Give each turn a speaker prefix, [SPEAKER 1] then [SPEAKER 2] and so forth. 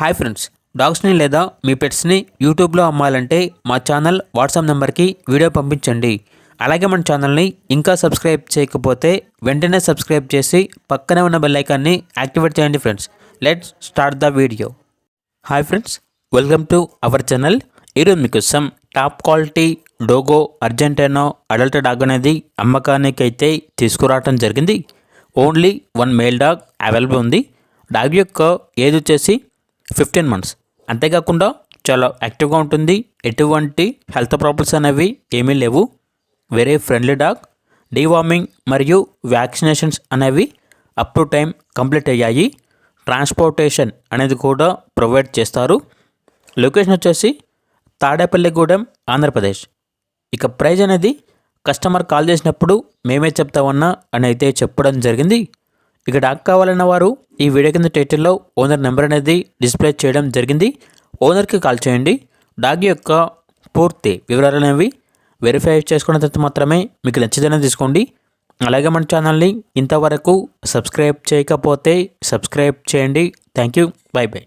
[SPEAKER 1] Hi friends, డాగ్స్ని లేదా మీ పెట్స్ని యూట్యూబ్లో అమ్మాలంటే మా ఛానల్ వాట్సాప్ నెంబర్కి వీడియో పంపించండి. అలాగే మన ఛానల్ని ఇంకా సబ్స్క్రైబ్ చేయకపోతే వెంటనే సబ్స్క్రైబ్ చేసి పక్కనే ఉన్న బెల్ ఐకాన్ని యాక్టివేట్ చేయండి friends. Let's start the video. Hi friends, welcome to our channel. ఈరోజు మీకోసం top quality Dogo Argentina adult dog అనేది అమ్మకానికి అయితే తీసుకురావడం జరిగింది. Only one male dog available ఉంది. డాగ్ యొక్క ఏజ్ వచ్చేసి 15 months. అంతేకాకుండా చాలా యాక్టివ్గా ఉంటుంది. ఎటువంటి హెల్త్ ప్రాబ్లమ్స్ అనేవి ఏమీ లేవు. Very friendly dog. డీవార్మింగ్ మరియు వ్యాక్సినేషన్స్ అనేవి అప్ టు టైం కంప్లీట్ అయ్యాయి. ట్రాన్స్పోర్టేషన్ అనేది కూడా ప్రొవైడ్ చేస్తారు. లొకేషన్ వచ్చేసి తాడేపల్లిగూడెం, ఆంధ్రప్రదేశ్. ఇక ప్రైజ్ అనేది కస్టమర్ కాల్ చేసినప్పుడు మేమే చెప్తామన్నా అని అయితే చెప్పడం జరిగింది. ఇక డాగ్ కావాలన్న వారు ఈ వీడియో కింద టైటిల్లో ఓనర్ నెంబర్ అనేది డిస్ప్లే చేయడం జరిగింది. ఓనర్కి కాల్ చేయండి. డాగ్ యొక్క పూర్తి వివరాలు అనేవి వెరిఫై చేసుకున్న తర్వాత మాత్రమే మీకు నచ్చితేనే తీసుకోండి. అలాగే మన ఛానల్ని ఇంతవరకు సబ్స్క్రైబ్ చేయకపోతే సబ్స్క్రైబ్ చేయండి. Thank you. By by.